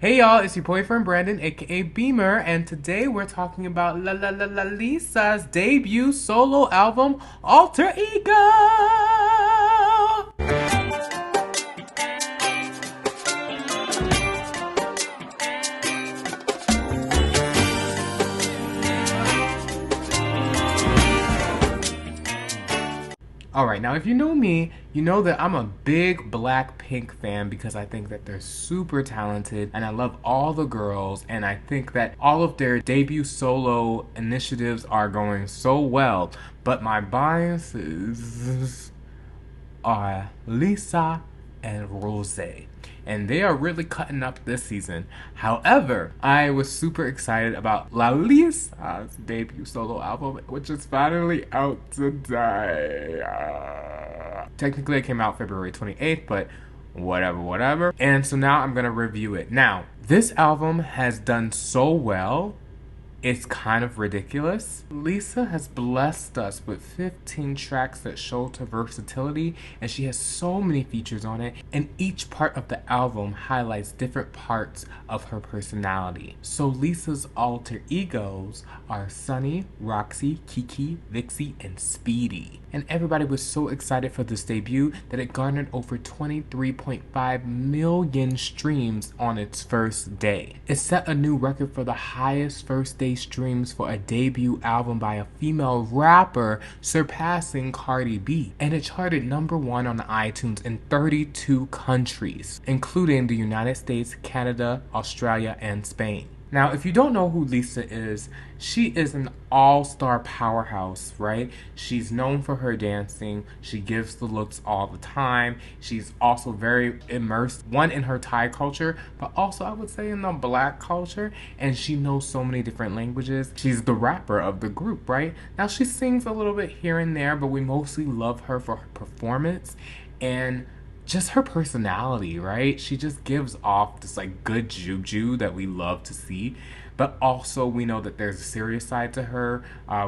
Hey y'all, it's your boyfriend Brandon, aka Beamer, and today we're talking about Lisa's debut solo album, Alter Ego! Alright, now if you know me, you know that I'm a big Blackpink fan because I think that they're super talented and I love all the girls, and I think that all of their debut solo initiatives are going so well. But my biases are Lisa and Rose, and they are really cutting up this season. However, I was super excited about Lisa's debut solo album, which is finally out today. Technically, it came out February 28th, but whatever. And so now I'm gonna review it. Now, this album has done so well, it's kind of ridiculous. Lisa has blessed us with 15 tracks that show her versatility, and she has so many features on it, and each part of the album highlights different parts of her personality. So Lisa's alter egos are Sunny, Roxy, Kiki, Vixie, and Speedy. And everybody was so excited for this debut that it garnered over 23.5 million streams on its first day. It set a new record for the highest first day streams for a debut album by a female rapper, surpassing Cardi B. And it charted #1 on iTunes in 32 countries, including the United States, Canada, Australia, and Spain. Now, if you don't know who Lisa is, she is an all-star powerhouse, right? She's known for her dancing. She gives the looks all the time. She's also very immersed, one, in her Thai culture, but also I would say in the Black culture. And she knows so many different languages. She's the rapper of the group, right? Now, she sings a little bit here and there, but we mostly love her for her performance and just her personality, right? She just gives off this like good juju that we love to see. But also we know that there's a serious side to her.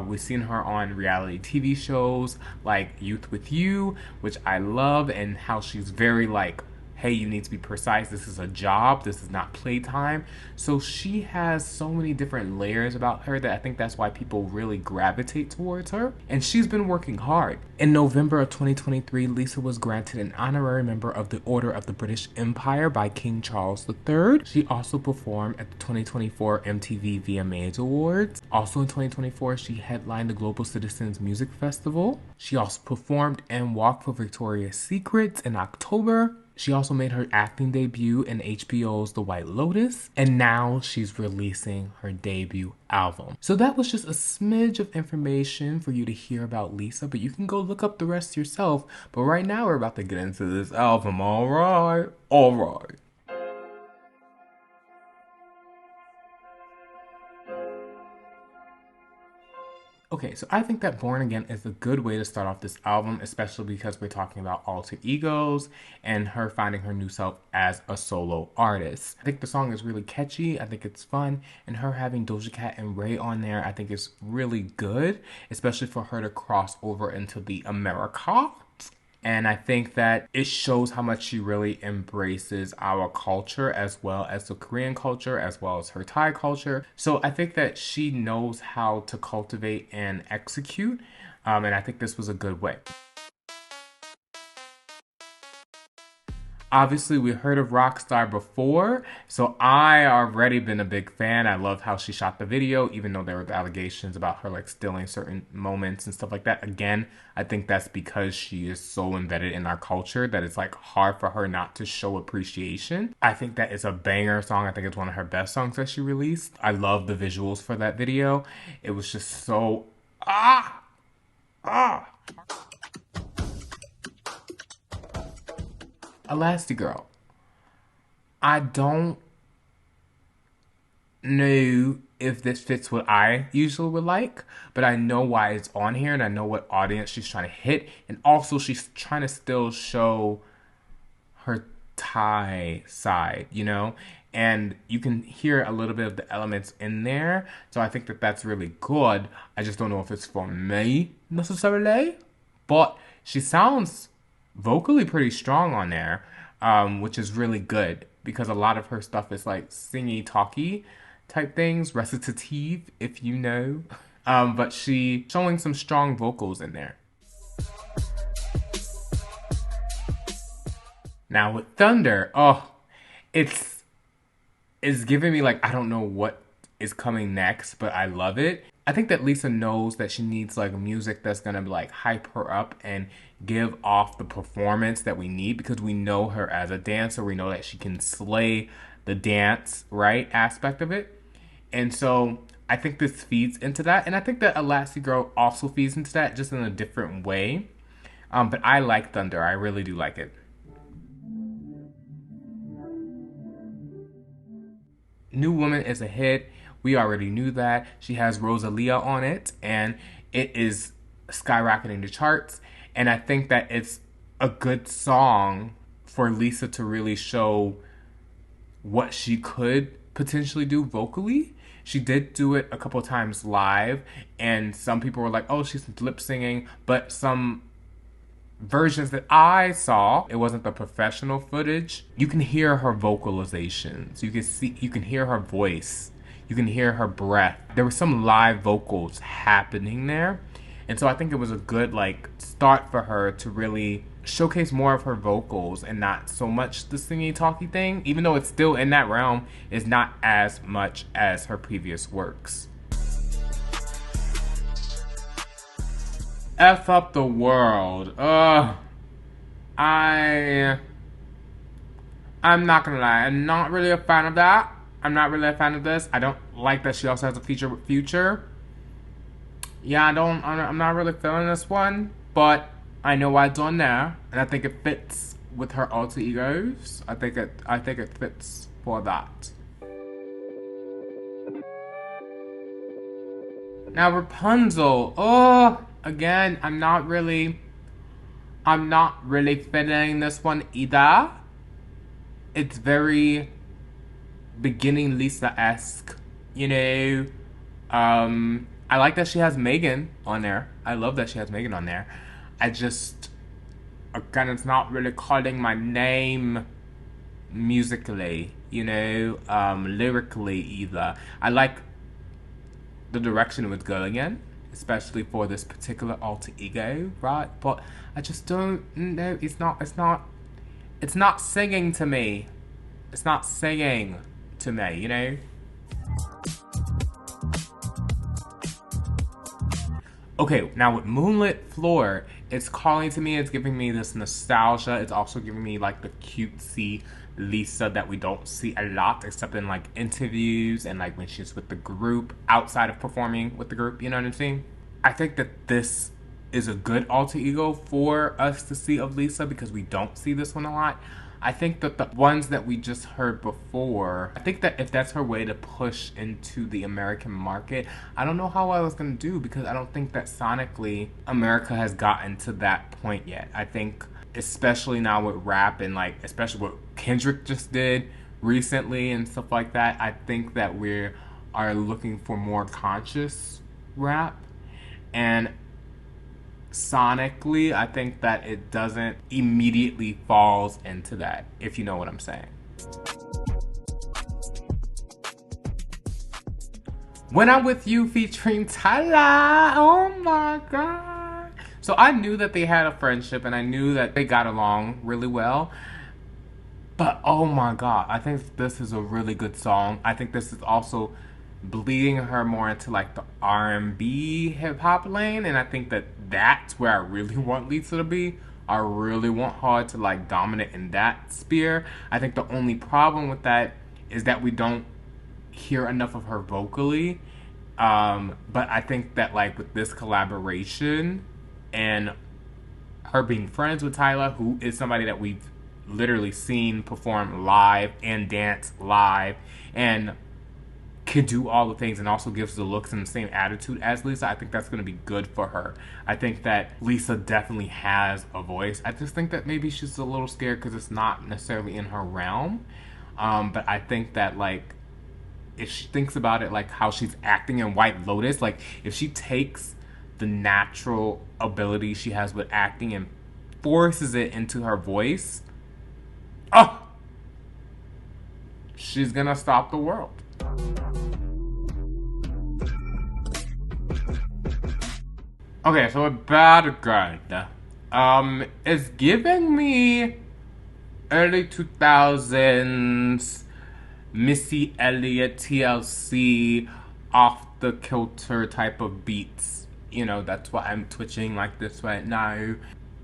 We've seen her on reality TV shows like Youth With You, which I love, and how she's very like, hey, you need to be precise. This is a job. This is not playtime. So she has so many different layers about her that I think that's why people really gravitate towards her. And she's been working hard. In November of 2023, Lisa was granted an honorary member of the Order of the British Empire by King Charles III. She also performed at the 2024 MTV VMAs Awards. Also in 2024, she headlined the Global Citizens Music Festival. She also performed and walked for Victoria's Secret in October. She also made her acting debut in HBO's The White Lotus, and now she's releasing her debut album. So that was just a smidge of information for you to hear about Lisa, but you can go look up the rest yourself. But right now we're about to get into this album, alright. Okay, so I think that Born Again is a good way to start off this album, especially because we're talking about alter egos and her finding her new self as a solo artist. I think the song is really catchy, I think it's fun, and her having Doja Cat and Ray on there I think is really good, especially for her to cross over into the America. And I think that it shows how much she really embraces our culture as well as the Korean culture, as well as her Thai culture. So I think that she knows how to cultivate and execute. And I think this was a good way. Obviously, we heard of Rockstar before, so I already been a big fan. I love how she shot the video, even though there were allegations about her like stealing certain moments and stuff like that. Again, I think that's because she is so embedded in our culture that it's like hard for her not to show appreciation. I think that it's a banger song. I think it's one of her best songs that she released. I love the visuals for that video. It was just so ah. Elastigirl. I don't know if this fits what I usually would like, but I know why it's on here and I know what audience she's trying to hit. And also she's trying to still show her Thai side, you know? And you can hear a little bit of the elements in there. So I think that that's really good. I just don't know if it's for me necessarily, but she sounds vocally pretty strong on there, which is really good. because a lot of her stuff is like singy talky type things, recitative, if you know. But she showing some strong vocals in there. Now with Thunder, oh, it's giving me like, I don't know what is coming next, but I love it. I think that Lisa knows that she needs like music that's gonna like hype her up and give off the performance that we need, because we know her as a dancer. We know that she can slay the dance, right, aspect of it. And so I think this feeds into that. And I think that Elastigirl also feeds into that, just in a different way. But I like Thunder. I really do like it. New Woman is a hit. We already knew that. She has Rosalia on it, and it is skyrocketing the charts. And I think that it's a good song for Lisa to really show what she could potentially do vocally. She did do it a couple times live, and some people were like, oh, she's lip singing, but some versions that I saw, it wasn't the professional footage. You can hear her vocalizations. You can hear her voice. You can hear her breath. There were some live vocals happening there. And so I think it was a good like start for her to really showcase more of her vocals and not so much the singing talky thing, even though it's still in that realm, is not as much as her previous works. F up the world. I'm not gonna lie, I'm not really a fan of that. I'm not really a fan of this. I don't like that she also has a feature with Future. Yeah, I'm not really feeling this one, but I know why it's on there, and I think it fits with her alter egos. I think it fits for that. Now Rapunzel, again, I'm not really feeling this one either. It's very beginning Lisa-esque, you know. I like that she has Megan on there. I love that she has Megan on there. I just, again, it's not really calling my name musically, you know, lyrically either. I like the direction it was going in, especially for this particular alter ego, right? But I just don't know. It's not singing to me. It's not singing to me, you know? Okay, now with Moonlit Floor, it's calling to me. It's giving me this nostalgia. It's also giving me like the cutesy Lisa that we don't see a lot, except in like interviews and like when she's with the group, outside of performing with the group, you know what I'm saying? I think that this is a good alter ego for us to see of Lisa, because we don't see this one a lot. I think that the ones that we just heard before, I think that if that's her way to push into the American market, I don't know how I was going to do, because I don't think that sonically America has gotten to that point yet. I think especially now with rap and like especially what Kendrick just did recently and stuff like that, I think that we are looking for more conscious rap. And sonically, I think that it doesn't immediately falls into that, if you know what I'm saying. When I'm With You featuring Tyla, oh my god. So I knew that they had a friendship and I knew that they got along really well. But oh my god, I think this is a really good song. I think this is also bleeding her more into like the R&B hip hop lane, and I think that that's where I really want Lisa to be. I really want her to like dominate in that sphere. I think the only problem with that is that we don't hear enough of her vocally. But I think that like with this collaboration and her being friends with Tyla, who is somebody that we've literally seen perform live and dance live and can do all the things and also gives the looks and the same attitude as Lisa, I think that's going to be good for her. I think that Lisa definitely has a voice. I just think that maybe she's a little scared because it's not necessarily in her realm. But I think that like if she thinks about it, like how she's acting in White Lotus, like if she takes the natural ability she has with acting and forces it into her voice, oh, she's gonna stop the world. Okay, so with bad or good, it's giving me early 2000s Missy Elliott TLC off the kilter type of beats. You know, that's why I'm twitching like this right now.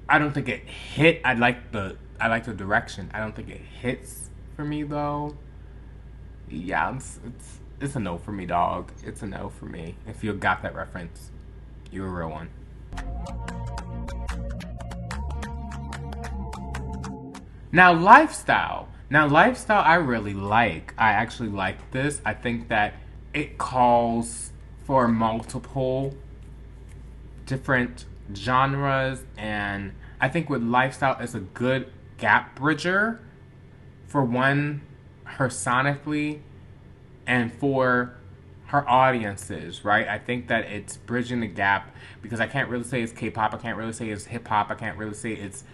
I don't think it hit. I like the direction. I don't think it hits for me though. Yeah, it's a no for me, dog. It's a no for me. If you got that reference, you're a real one. Now, lifestyle. Now, lifestyle, I really like. I actually like this. I think that it calls for multiple different genres, and I think with lifestyle, it's a good gap bridger for one, her sonically, and for her audiences, right? I think that it's bridging the gap because I can't really say it's K-pop. I can't really say it's hip-hop. I can't really say it's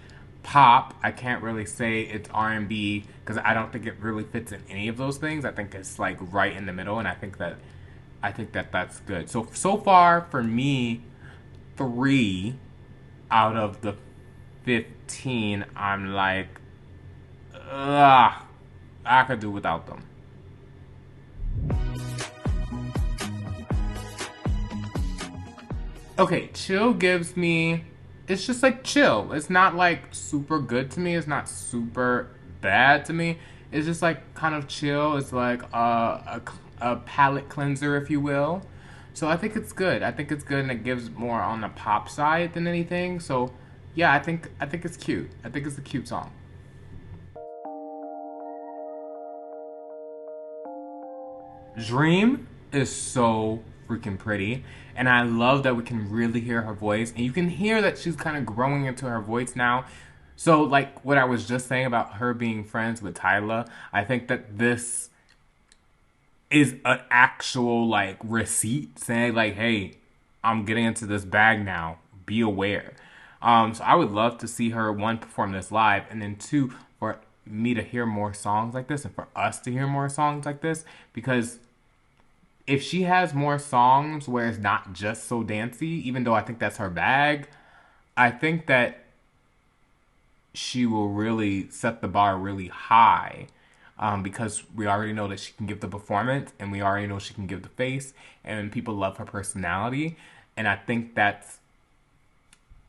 pop. I can't really say it's R&B because I don't think it really fits in any of those things. I think it's like right in the middle, and I think that that's good. So far for me, 3 out of the 15, I'm like, ugh, I could do without them. Okay, chill gives me, it's just like chill. It's not like super good to me. It's not super bad to me. It's just like kind of chill. It's like a palate cleanser, if you will. So I think it's good. I think it's good, and it gives more on the pop side than anything. So yeah, I think it's cute. I think it's a cute song. Dream is so freaking pretty, and I love that we can really hear her voice, and you can hear that she's kind of growing into her voice now. So, like what I was just saying about her being friends with Tyla, I think that this is an actual like receipt saying like, "Hey, I'm getting into this bag now. Be aware." So I would love to see her one perform this live, and then two for me to hear more songs like this, and for us to hear more songs like this, because if she has more songs where it's not just so dancey, even though I think that's her bag, I think that she will really set the bar really high. Because we already know that she can give the performance, and we already know she can give the face, and people love her personality, and I think that's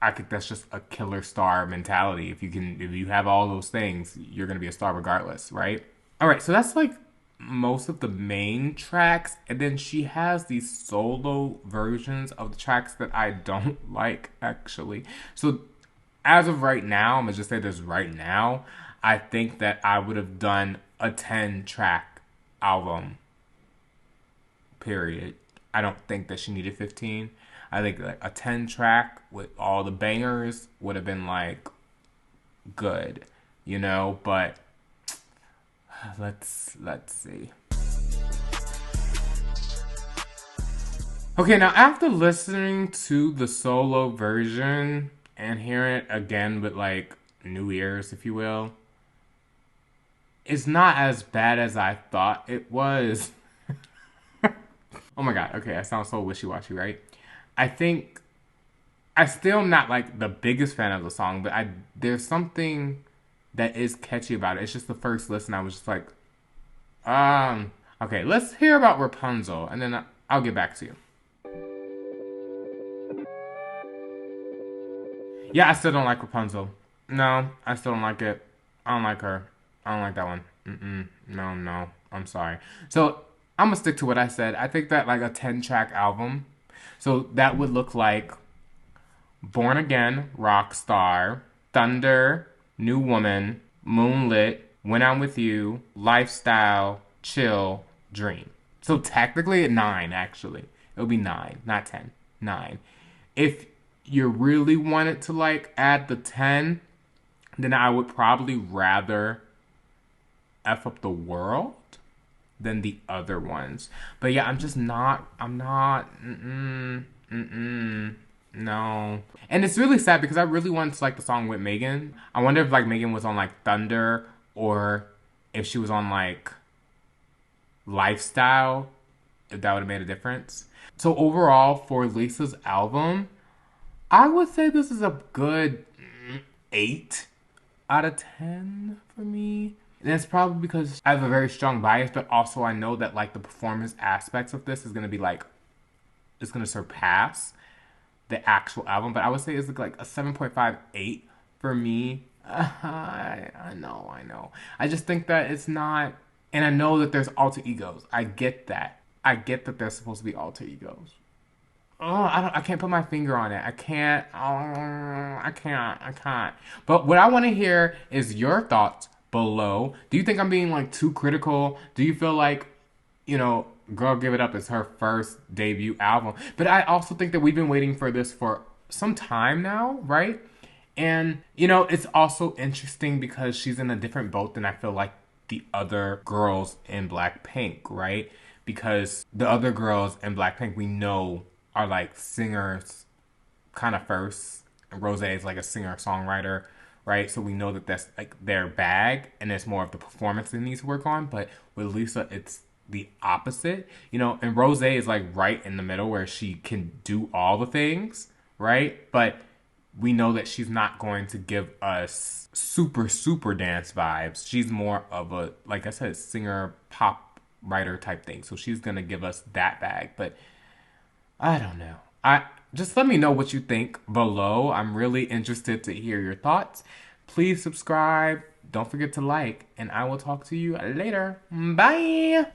just a killer star mentality. If you have all those things, you're gonna be a star regardless, right? All right, so that's like most of the main tracks, and then she has these solo versions of the tracks that I don't like actually. So as of right now, I'm gonna just say this right now, I think that I would have done a 10 track album, period. I don't think that she needed 15. I think like a 10 track with all the bangers would have been like good, but let's see. Okay, now after listening to the solo version and hearing it again with like new ears, if you will, it's not as bad as I thought it was. Oh my god, okay, I sound so wishy-washy, right? I think I still not like the biggest fan of the song, but there's something that is catchy about it. It's just the first listen, I was just like, okay, let's hear about Rapunzel, and then I'll get back to you. Yeah, I still don't like Rapunzel. No, I still don't like it. I don't like her. I don't like that one. No. I'm sorry. So I'm gonna stick to what I said. I think that like a 10 track album. So that would look like Born Again, Rockstar, Thunder, New Woman, Moonlit, When I'm With You, Lifestyle, Chill, Dream. So technically 9 actually. It would be 9, not 10. 9. If you really wanted to like add the 10, then I would probably rather F Up the World than the other ones. But yeah, I'm not, no. And it's really sad because I really wanted to like the song with Megan. I wonder if like Megan was on like Thunder, or if she was on like lifestyle, if that would have made a difference. So overall, for Lisa's album, I would say this is a good 8 out of 10 for me. And it's probably because I have a very strong bias, but also I know that like the performance aspects of this is gonna be like, it's gonna surpass the actual album. But I would say it's like a 7.58 for me. I know. I just think that it's not, and I know that there's alter egos. I get that. I get that there's supposed to be alter egos. Oh, I can't put my finger on it. I can't. Oh, I can't. But what I want to hear is your thoughts below. Do you think I'm being like too critical? Do you feel like, Girl Give It Up is her first debut album? But I also think that we've been waiting for this for some time now, right? And, it's also interesting because she's in a different boat than I feel like the other girls in Blackpink, right? Because the other girls in Blackpink we know are like singers kind of first. And Rose is like a singer-songwriter, right? So we know that that's like their bag and it's more of the performance that needs to work on. But with Lisa, it's the opposite, and Rose is like right in the middle where she can do all the things, right? But we know that she's not going to give us super dance vibes. She's more of a, like I said, singer, pop writer type thing. So she's going to give us that bag. But I don't know. Just let me know what you think below. I'm really interested to hear your thoughts. Please subscribe. Don't forget to like. And I will talk to you later. Bye.